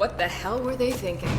What the hell were they thinking?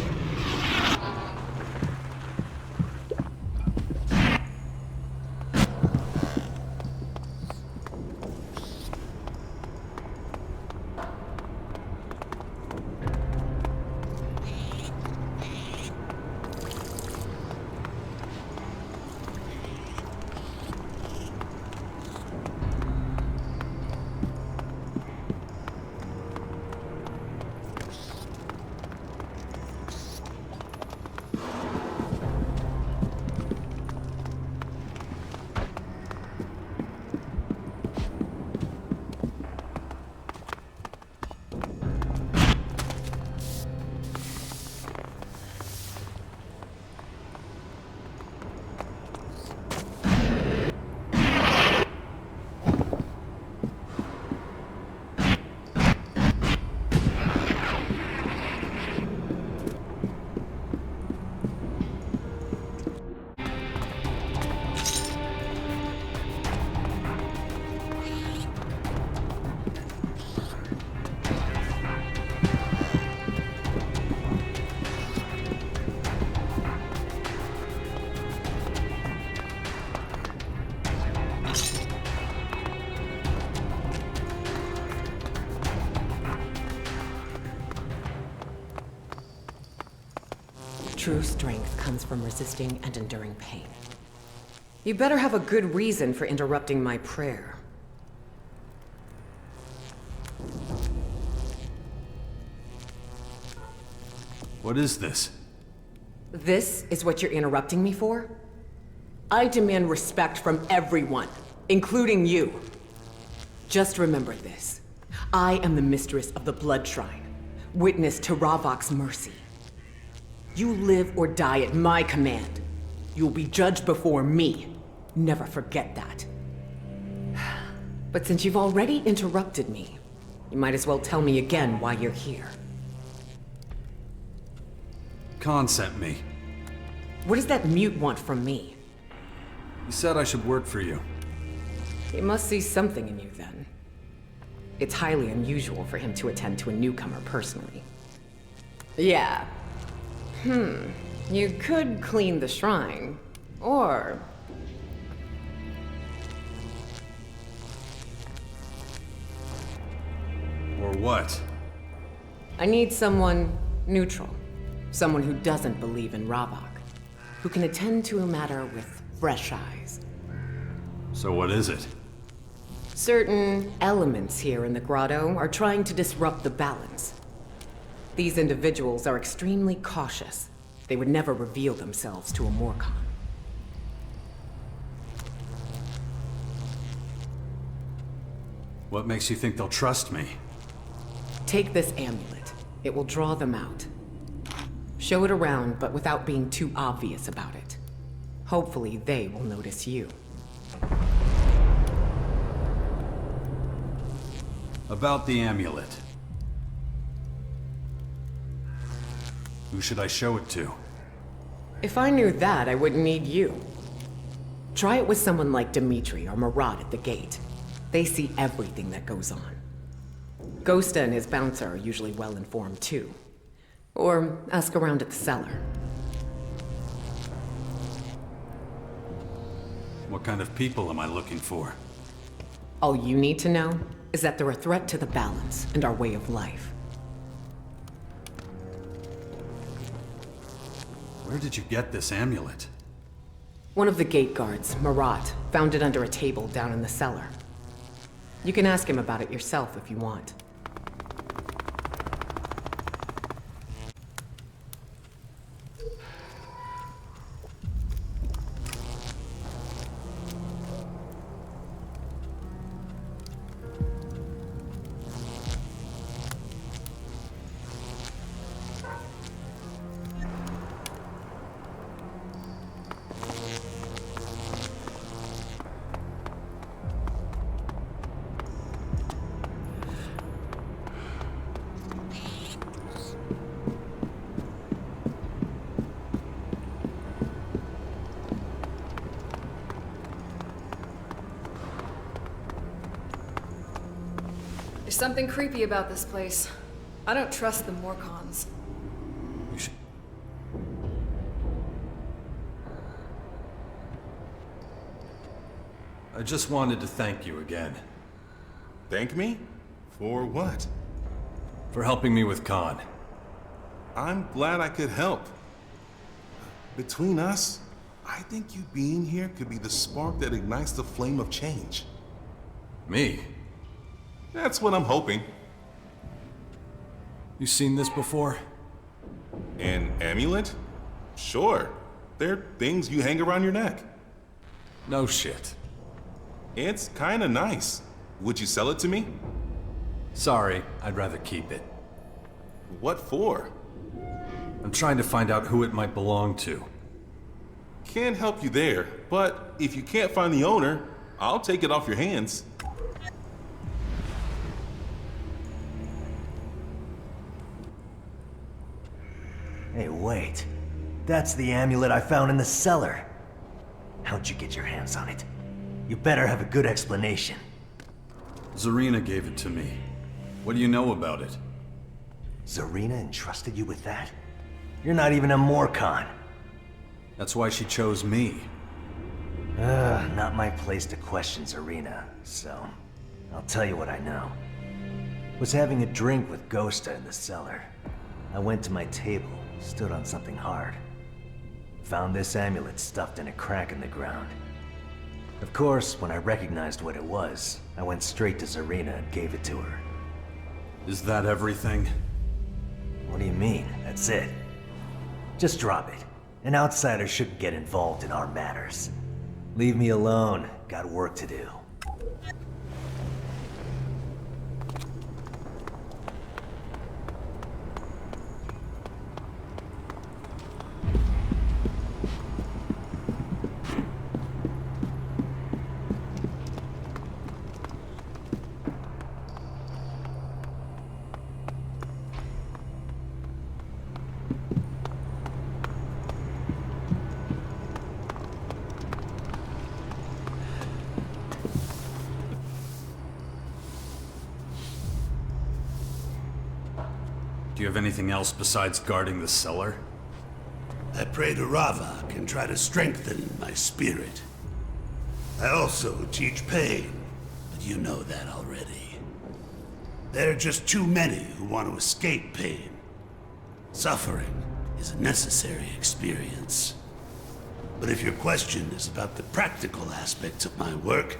True strength comes from resisting and enduring pain. You better have a good reason for interrupting my prayer. What is this? This is what you're interrupting me for? I demand respect from everyone, including you. Just remember this. I am the mistress of the Blood Shrine, witness to Ravok's mercy. You live or die at my command. You'll be judged before me. Never forget that. But since you've already interrupted me, you might as well tell me again why you're here. Khan sent me. What does that mute want from me? He said I should work for you. He must see something in you then. It's highly unusual for him to attend to a newcomer personally. Yeah. You could clean the shrine, or... Or what? I need someone neutral. Someone who doesn't believe in Ravok. Who can attend to a matter with fresh eyes. So what is it? Certain elements here in the grotto are trying to disrupt the balance. These individuals are extremely cautious. They would never reveal themselves to a Morcon. What makes you think they'll trust me? Take this amulet. It will draw them out. Show it around, but without being too obvious about it. Hopefully they will notice you. About the amulet. Who should I show it to? If I knew that, I wouldn't need you. Try it with someone like Dimitri or Marat at the gate. They see everything that goes on. Ghosta and his bouncer are usually well informed too. Or ask around at the cellar. What kind of people am I looking for? All you need to know is that they're a threat to the balance and our way of life. Where did you get this amulet? One of the gate guards, Marat, found it under a table down in the cellar. You can ask him about it yourself if you want. There's something creepy about this place. I don't trust the Morcons. You should... I just wanted to thank you again. Thank me? For what? For helping me with Khan. I'm glad I could help. Between us, I think you being here could be the spark that ignites the flame of change. Me? That's what I'm hoping. You seen this before? An amulet? Sure. They're things you hang around your neck. No shit. It's kinda nice. Would you sell it to me? Sorry, I'd rather keep it. What for? I'm trying to find out who it might belong to. Can't help you there, but if you can't find the owner, I'll take it off your hands. Hey, wait. That's the amulet I found in the cellar. How'd you get your hands on it? You better have a good explanation. Zarina gave it to me. What do you know about it? Zarina entrusted you with that? You're not even a Morcon. That's why she chose me. Not my place to question Zarina, so I'll tell you what I know. Was having a drink with Ghosta in the cellar. I went to my table, stood on something hard. Found this amulet stuffed in a crack in the ground. Of course, when I recognized what it was, I went straight to Zarina and gave it to her. Is that everything? What do you mean? That's it? Just drop it. An outsider shouldn't get involved in our matters. Leave me alone. Got work to do. Do you have anything else besides guarding the cellar? I pray to Ravak and try to strengthen my spirit. I also teach pain, but you know that already. There are just too many who want to escape pain. Suffering is a necessary experience. But if your question is about the practical aspects of my work,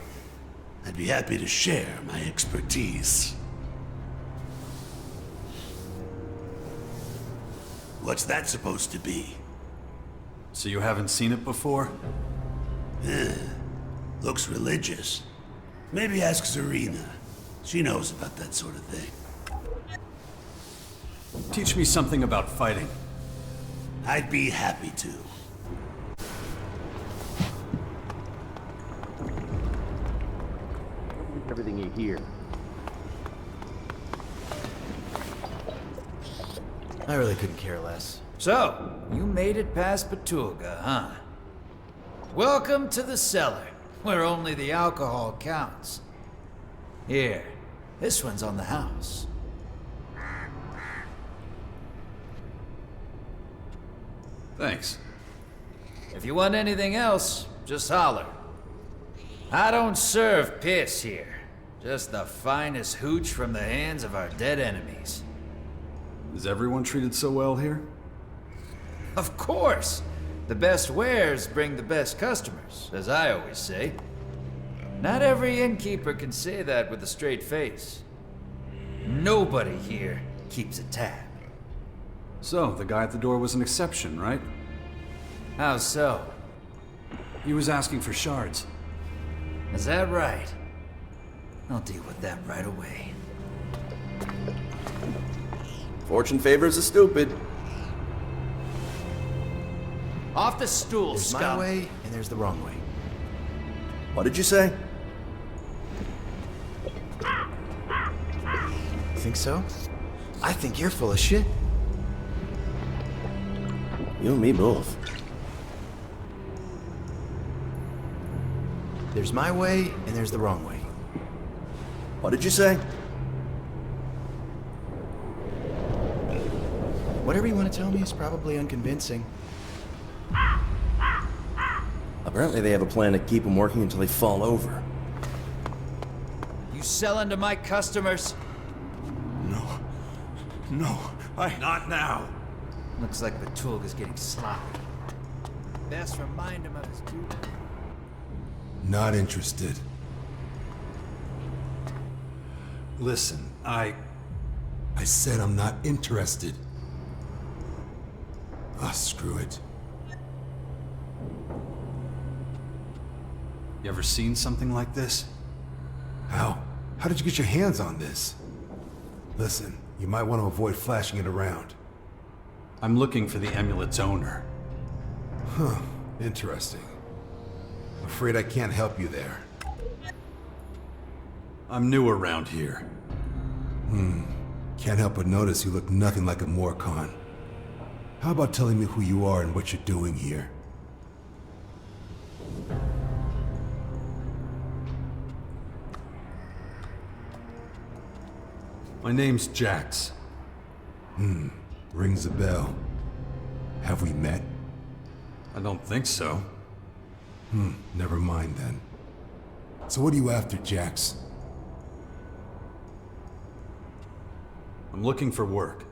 I'd be happy to share my expertise. What's that supposed to be? So you haven't seen it before? Looks religious. Maybe ask Zarina. She knows about that sort of thing. Teach me something about fighting. I'd be happy to. Everything you hear. I really couldn't care less. So, you made it past Petulga, huh? Welcome to the cellar, where only the alcohol counts. Here, this one's on the house. Thanks. If you want anything else, just holler. I don't serve piss here. Just the finest hooch from the hands of our dead enemies. Is everyone treated so well here? Of course! The best wares bring the best customers, as I always say. Not every innkeeper can say that with a straight face. Nobody here keeps a tab. So, the guy at the door was an exception, right? How so? He was asking for shards. Is that right? I'll deal with that right away. Fortune favors the stupid. Off the stool, There's scum. my way, and there's the wrong way. What did you say? You think so? I think you're full of shit. You and me both. There's my way, and there's the wrong way. What did you say? Whatever you want to tell me is probably unconvincing. Apparently they have a plan to keep them working until they fall over. You selling to my customers? No, Not now. Looks like Batulga's getting sloppy. Best remind him of his duty. Not interested. Listen, I said I'm not interested. Ah, screw it. You ever seen something like this? How? How did you get your hands on this? Listen, you might want to avoid flashing it around. I'm looking for the amulet's owner. Huh, interesting. Afraid I can't help you there. I'm new around here. Can't help but notice you look nothing like a Morcon. How about telling me who you are and what you're doing here? My name's Jax. Rings a bell. Have we met? I don't think so. Never mind then. So what are you after, Jax? I'm looking for work.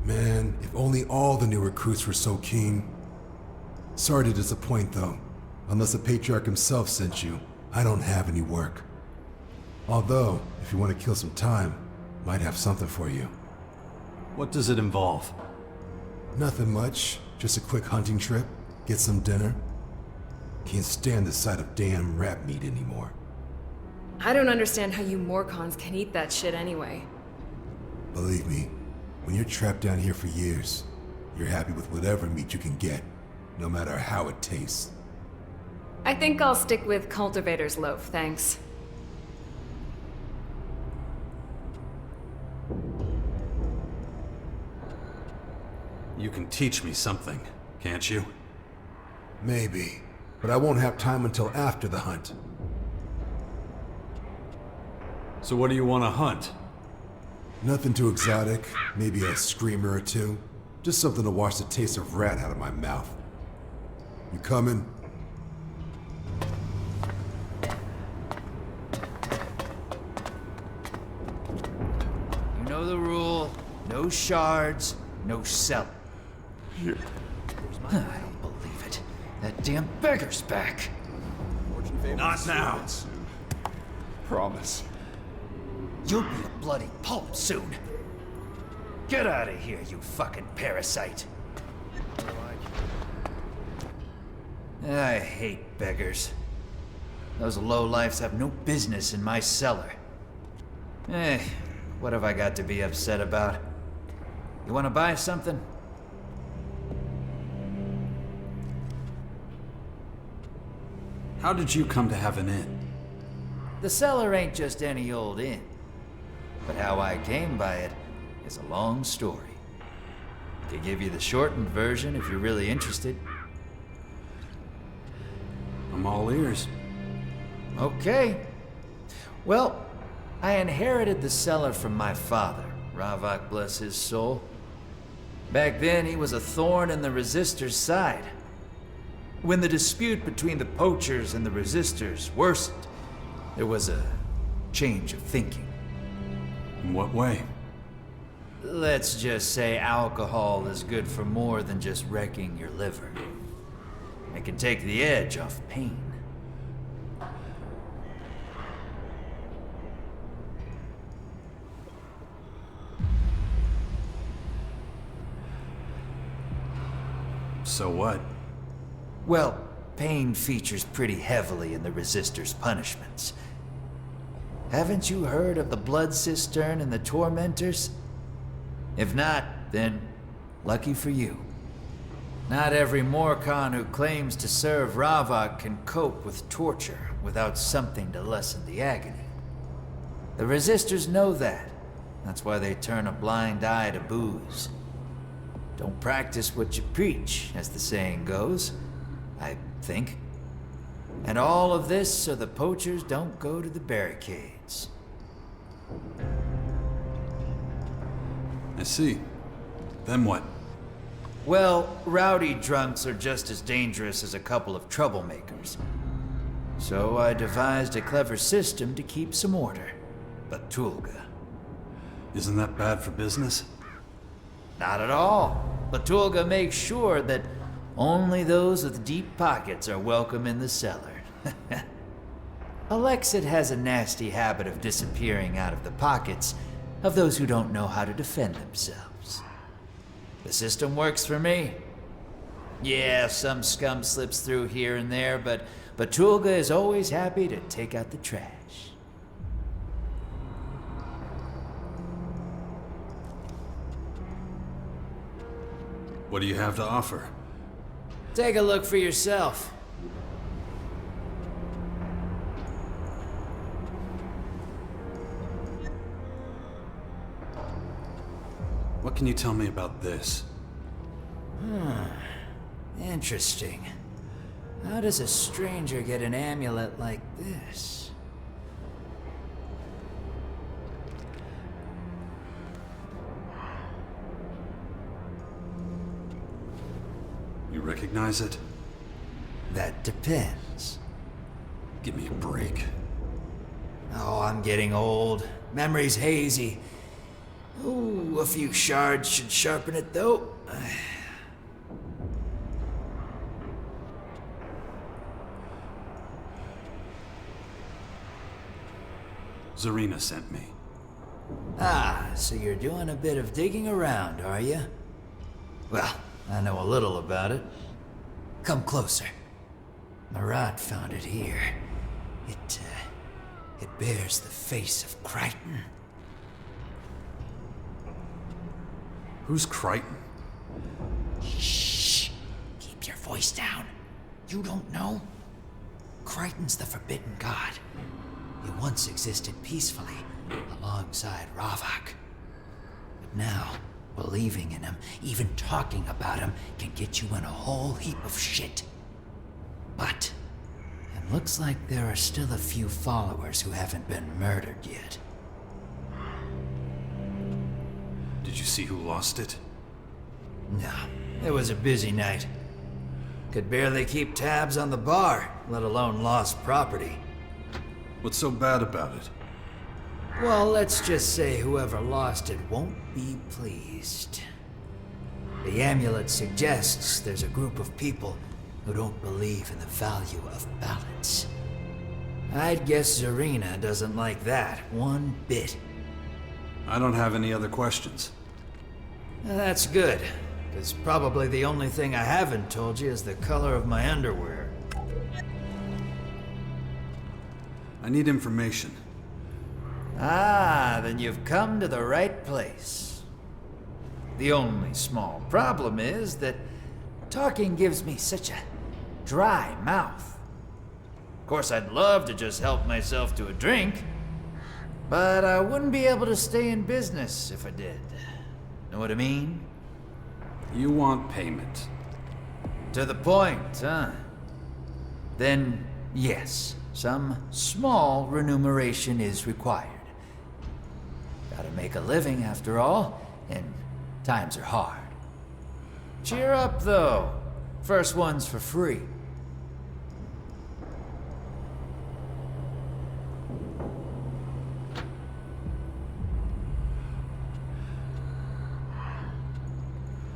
Man, if only all the new recruits were so keen. Sorry to disappoint though. Unless the Patriarch himself sent you, I don't have any work. Although, if you want to kill some time, might have something for you. What does it involve? Nothing much, just a quick hunting trip, get some dinner. Can't stand the sight of damn rat meat anymore. I don't understand how you Morcons can eat that shit anyway. Believe me, when you're trapped down here for years, you're happy with whatever meat you can get, no matter how it tastes. I think I'll stick with Cultivator's Loaf, thanks. You can teach me something, can't you? Maybe, but I won't have time until after the hunt. So what do you want to hunt? Nothing too exotic, maybe a screamer or two. Just something to wash the taste of rat out of my mouth. You coming? You know the rule. No shards, no cellar. I don't believe it. That damn beggar's back. Not now. Promise. You'll be a bloody pulp soon. Get out of here, you fucking parasite. I hate beggars. Those lowlifes have no business in my cellar. What have I got to be upset about? You want to buy something? How did you come to have an inn? The cellar ain't just any old inn. But how I came by it is a long story. Could give you the shortened version if you're really interested. I'm all ears. Okay. Well, I inherited the cellar from my father, Ravak bless his soul. Back then, he was a thorn in the resistors' side. When the dispute between the poachers and the resistors worsened, there was a change of thinking. In what way? Let's just say alcohol is good for more than just wrecking your liver. It can take the edge off pain. So what? Well, pain features pretty heavily in the resistors' punishments. Haven't you heard of the blood cistern and the tormentors? If not, then lucky for you. Not every Morcon who claims to serve Ravak can cope with torture without something to lessen the agony. The resistors know that. That's why they turn a blind eye to booze. Don't practice what you preach, as the saying goes, I think. And all of this so the poachers don't go to the barricades. I see. Then what? Well, rowdy drunks are just as dangerous as a couple of troublemakers. So I devised a clever system to keep some order. Batulga. Isn't that bad for business? Not at all. Batulga makes sure that only those with deep pockets are welcome in the cellar. Alexit has a nasty habit of disappearing out of the pockets of those who don't know how to defend themselves. The system works for me. Yeah, some scum slips through here and there, but Batulga is always happy to take out the trash. What do you have to offer? Take a look for yourself. What can you tell me about this? Interesting. How does a stranger get an amulet like this? You recognize it? That depends. Give me a break. Oh, I'm getting old. Memory's hazy. Ooh, a few shards should sharpen it, though. Zarina sent me. Ah, so you're doing a bit of digging around, are you? Well, I know a little about it. Come closer. Marat found it here. It bears the face of Crichton. Who's Crichton? Shh! Keep your voice down. You don't know? Crichton's the Forbidden God. He once existed peacefully, alongside Ravak. But now, believing in him, even talking about him, can get you in a whole heap of shit. But it looks like there are still a few followers who haven't been murdered yet. Did you see who lost it? No, it was a busy night. Could barely keep tabs on the bar, let alone lost property. What's so bad about it? Well, let's just say whoever lost it won't be pleased. The amulet suggests there's a group of people who don't believe in the value of balance. I'd guess Zarina doesn't like that one bit. I don't have any other questions. That's good, because probably the only thing I haven't told you is the color of my underwear. I need information. Ah, then you've come to the right place. The only small problem is that talking gives me such a dry mouth. Of course, I'd love to just help myself to a drink, but I wouldn't be able to stay in business if I did. Know what I mean? You want payment. To the point, huh? Then, yes, some small remuneration is required. Gotta make a living after all, and times are hard. Cheer up, though. First one's for free.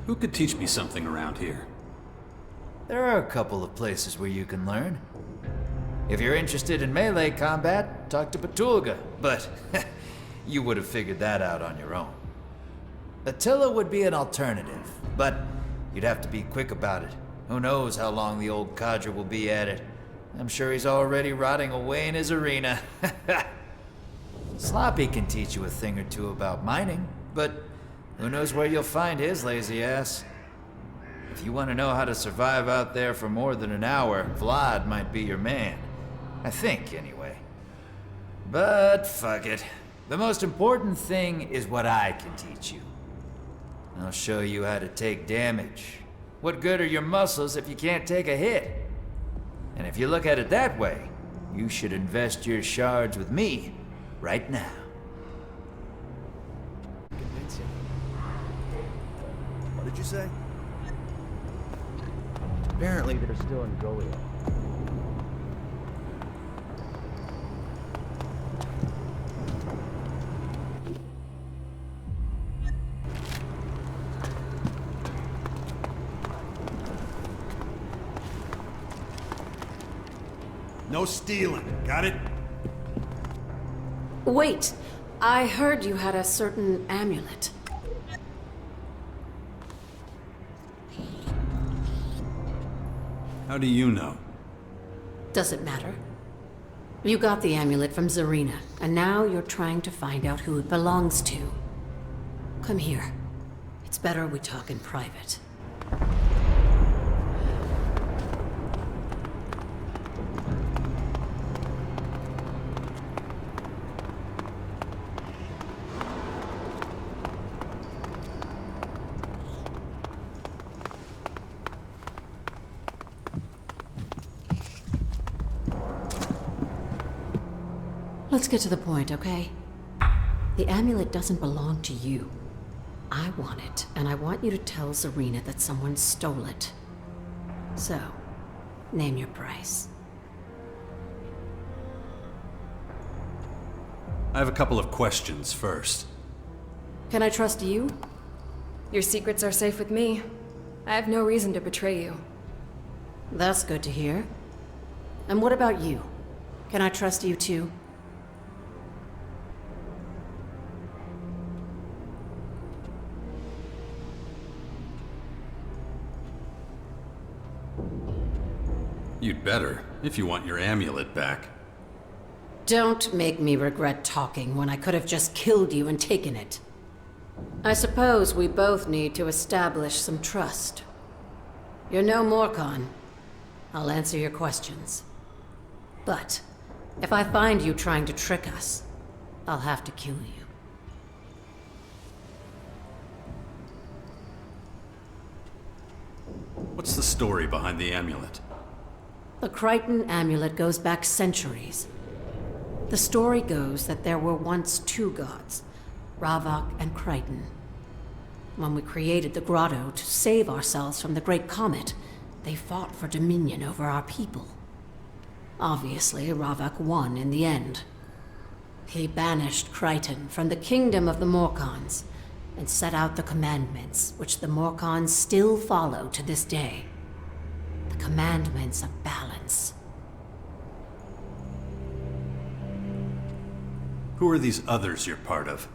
Who could teach me something around here? There are a couple of places where you can learn. If you're interested in melee combat, talk to Batulga, but you would have figured that out on your own. Attila would be an alternative, but you'd have to be quick about it. Who knows how long the old cadre will be at it. I'm sure he's already rotting away in his arena. Sloppy can teach you a thing or two about mining, but who knows where you'll find his lazy ass. If you want to know how to survive out there for more than an hour, Vlad might be your man. I think, anyway. But fuck it. The most important thing is what I can teach you. I'll show you how to take damage. What good are your muscles if you can't take a hit? And if you look at it that way, you should invest your shards with me right now. did you say? Apparently they're still in Goliath. No stealing, got it? Wait, I heard you had a certain amulet. How do you know? Does it matter? You got the amulet from Zarina, and now you're trying to find out who it belongs to. Come here. It's better we talk in private. Let's get to the point, okay? The amulet doesn't belong to you. I want it, and I want you to tell Zarina that someone stole it. So, name your price. I have a couple of questions first. Can I trust you? Your secrets are safe with me. I have no reason to betray you. That's good to hear. And what about you? Can I trust you too? You'd better, if you want your amulet back. Don't make me regret talking when I could have just killed you and taken it. I suppose we both need to establish some trust. You're no Morcon. I'll answer your questions. But, if I find you trying to trick us, I'll have to kill you. What's the story behind the amulet? The Crichton amulet goes back centuries. The story goes that there were once two gods, Ravok and Crichton. When we created the grotto to save ourselves from the Great Comet, they fought for dominion over our people. Obviously, Ravok won in the end. He banished Crichton from the kingdom of the Morcons and set out the commandments, which the Morcons still follow to this day. The commandments of balance. Who are these others you're part of?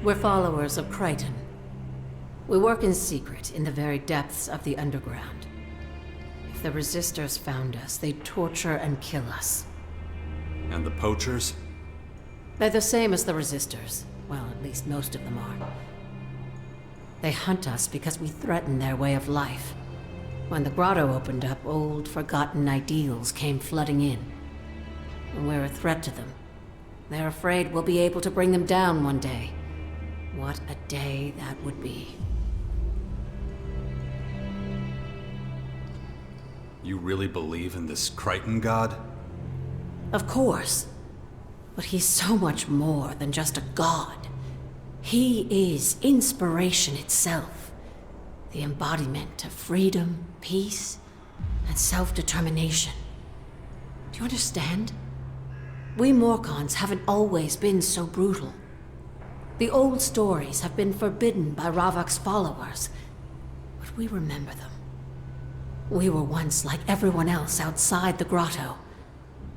We're followers of Crichton. We work in secret in the very depths of the underground. If the Resistors found us, they'd torture and kill us. And the poachers? They're the same as the Resistors. Well, at least most of them are. They hunt us because we threaten their way of life. When the grotto opened up, old, forgotten ideals came flooding in. And we're a threat to them. They're afraid we'll be able to bring them down one day. What a day that would be. You really believe in this Crichton god? Of course. But he's so much more than just a god. He is inspiration itself. The embodiment of freedom, peace, and self-determination. Do you understand? We Morcons haven't always been so brutal. The old stories have been forbidden by Ravok's followers, but we remember them. We were once like everyone else outside the grotto.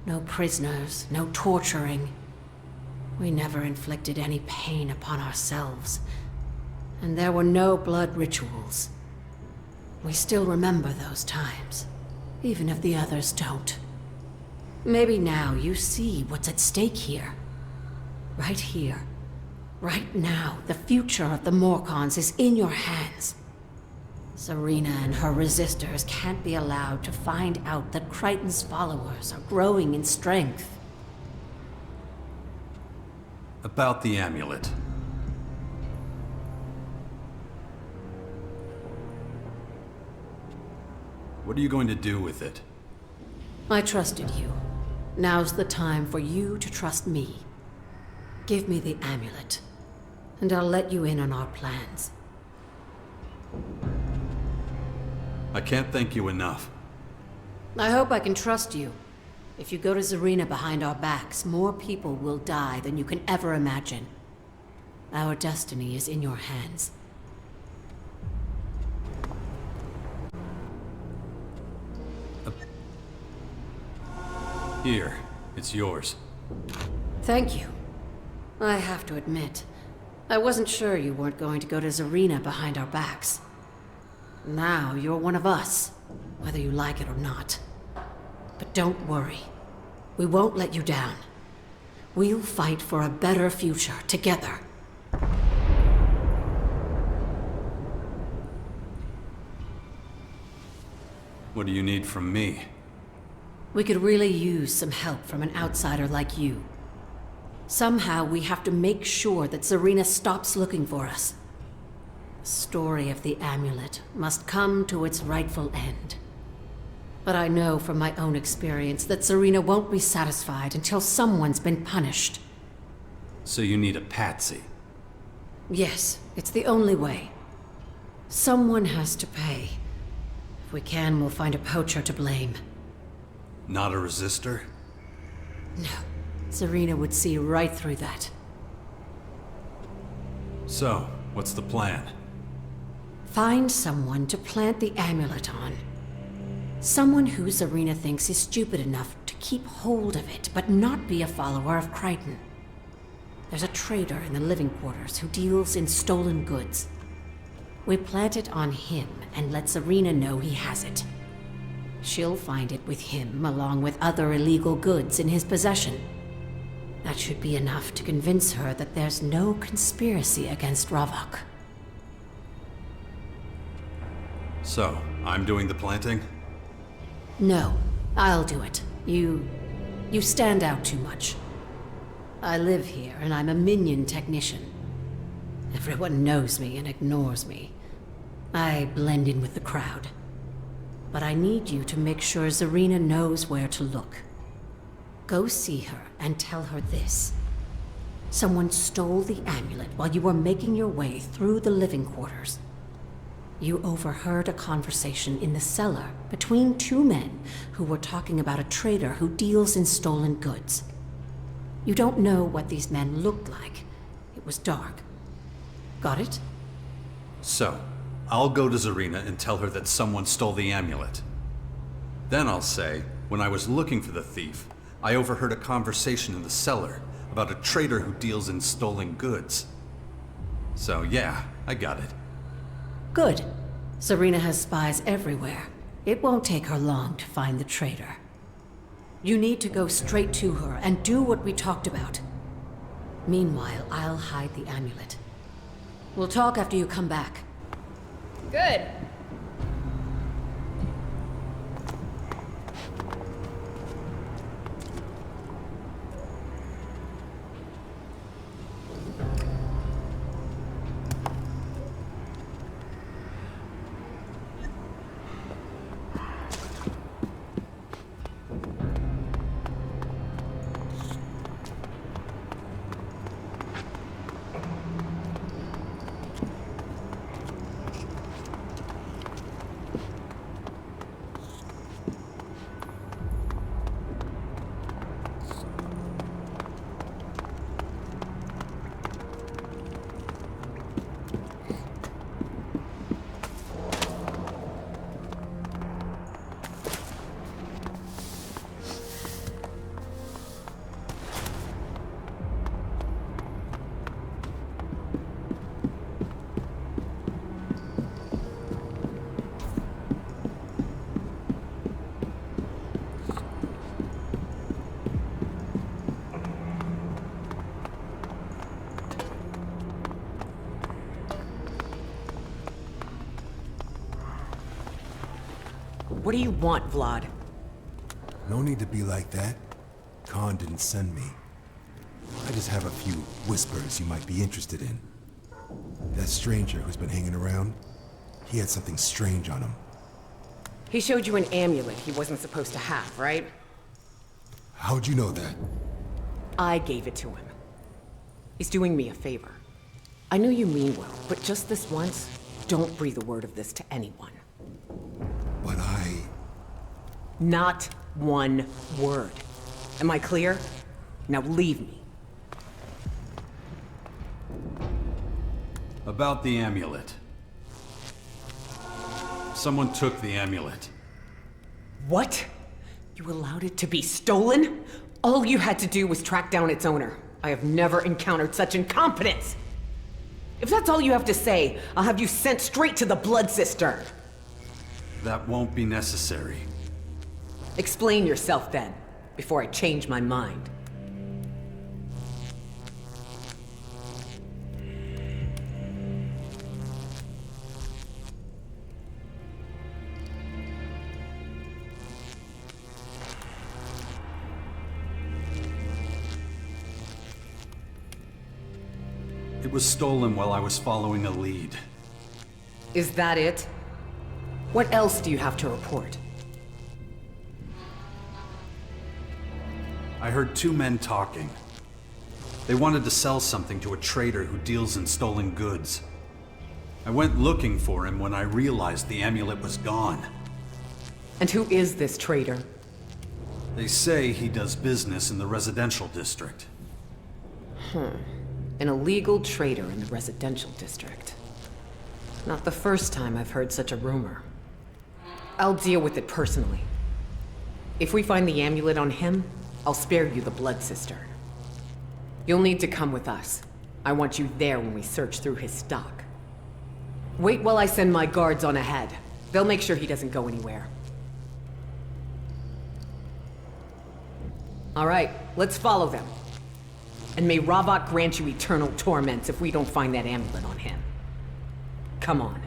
No prisoners, no torturing. We never inflicted any pain upon ourselves. And there were no blood rituals. We still remember those times, even if the others don't. Maybe now you see what's at stake here. Right here. Right now, the future of the Morcons is in your hands. Zarina and her resistors can't be allowed to find out that Crichton's followers are growing in strength. About the amulet. What are you going to do with it? I trusted you. Now's the time for you to trust me. Give me the amulet, and I'll let you in on our plans. I can't thank you enough. I hope I can trust you. If you go to Zarina behind our backs, more people will die than you can ever imagine. Our destiny is in your hands. Here, it's yours. Thank you. I have to admit, I wasn't sure you weren't going to go to Zarina behind our backs. Now you're one of us, whether you like it or not. But don't worry. We won't let you down. We'll fight for a better future together. What do you need from me? We could really use some help from an outsider like you. Somehow we have to make sure that Zarina stops looking for us. The story of the amulet must come to its rightful end. But I know from my own experience that Zarina won't be satisfied until someone's been punished. So you need a patsy? Yes, it's the only way. Someone has to pay. If we can, we'll find a poacher to blame. Not a resistor? No, Zarina would see right through that. So, what's the plan? Find someone to plant the amulet on. Someone who Zarina thinks is stupid enough to keep hold of it, but not be a follower of Crichton. There's a trader in the living quarters who deals in stolen goods. We plant it on him and let Zarina know he has it. She'll find it with him, along with other illegal goods in his possession. That should be enough to convince her that there's no conspiracy against Ravok. So, I'm doing the planting? No, I'll do it. You stand out too much. I live here, and I'm a minion technician. Everyone knows me and ignores me. I blend in with the crowd. But I need you to make sure Zarina knows where to look. Go see her and tell her this. Someone stole the amulet while you were making your way through the living quarters. You overheard a conversation in the cellar between two men who were talking about a trader who deals in stolen goods. You don't know what these men looked like. It was dark. Got it? So, I'll go to Zarina and tell her that someone stole the amulet. Then I'll say, when I was looking for the thief, I overheard a conversation in the cellar about a trader who deals in stolen goods. So yeah, I got it. Good. Zarina has spies everywhere. It won't take her long to find the traitor. You need to go straight to her and do what we talked about. Meanwhile, I'll hide the amulet. We'll talk after you come back. Good. What do you want, Vlad? No need to be like that. Khan didn't send me. I just have a few whispers you might be interested in. That stranger who's been hanging around, he had something strange on him. He showed you an amulet he wasn't supposed to have, right? How'd you know that? I gave it to him. He's doing me a favor. I know you mean well, but just this once, don't breathe a word of this to anyone. Not one word. Am I clear? Now leave me. About the amulet. Someone took the amulet. What? You allowed it to be stolen? All you had to do was track down its owner. I have never encountered such incompetence. If that's all you have to say, I'll have you sent straight to the blood cistern. That won't be necessary. Explain yourself then, before I change my mind. It was stolen while I was following a lead. Is that it? What else do you have to report? I heard two men talking. They wanted to sell something to a trader who deals in stolen goods. I went looking for him when I realized the amulet was gone. And who is this trader? They say he does business in the residential district. An illegal trader in the residential district. Not the first time I've heard such a rumor. I'll deal with it personally. If we find the amulet on him, I'll spare you the blood cistern. You'll need to come with us. I want you there when we search through his stock. Wait while I send my guards on ahead. They'll make sure he doesn't go anywhere. All right, let's follow them. And may Ravok grant you eternal torments if we don't find that amulet on him. Come on.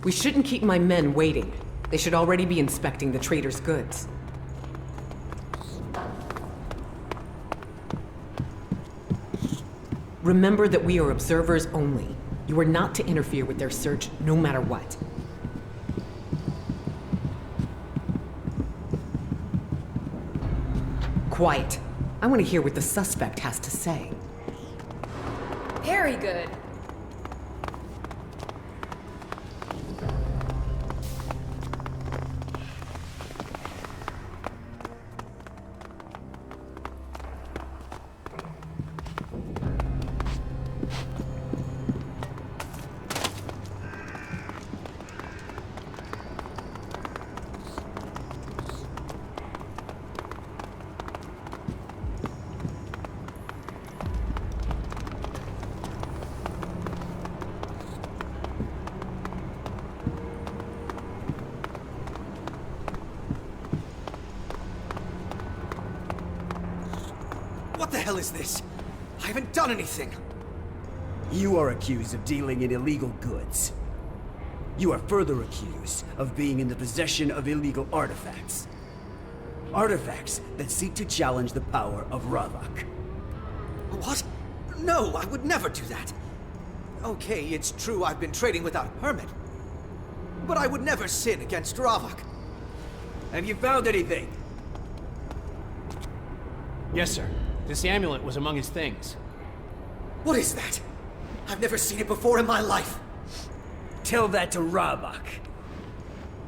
We shouldn't keep my men waiting. They should already be inspecting the trader's goods. Remember that we are observers only. You are not to interfere with their search, no matter what. Quiet. I want to hear what the suspect has to say. Very good. What the hell is this? I haven't done anything! You are accused of dealing in illegal goods. You are further accused of being in the possession of illegal artifacts. Artifacts that seek to challenge the power of Ravok. What? No, I would never do that. Okay, it's true I've been trading without a permit. But I would never sin against Ravok. Have you found anything? Yes, sir. This amulet was among his things. What is that? I've never seen it before in my life. Tell that to Ravok.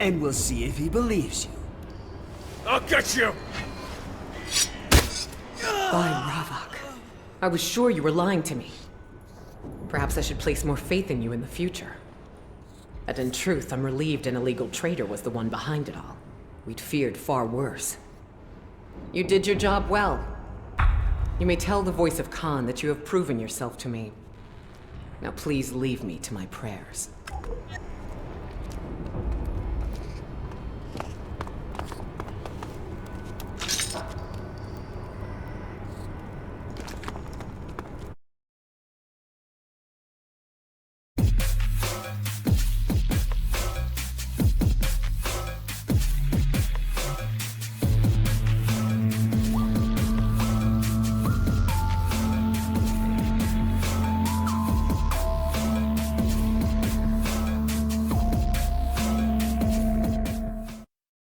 And we'll see if he believes you. I'll get you! By Ravok. I was sure you were lying to me. Perhaps I should place more faith in you in the future. And in truth, I'm relieved an illegal trader was the one behind it all. We'd feared far worse. You did your job well. You may tell the voice of Khan that you have proven yourself to me. Now please leave me to my prayers.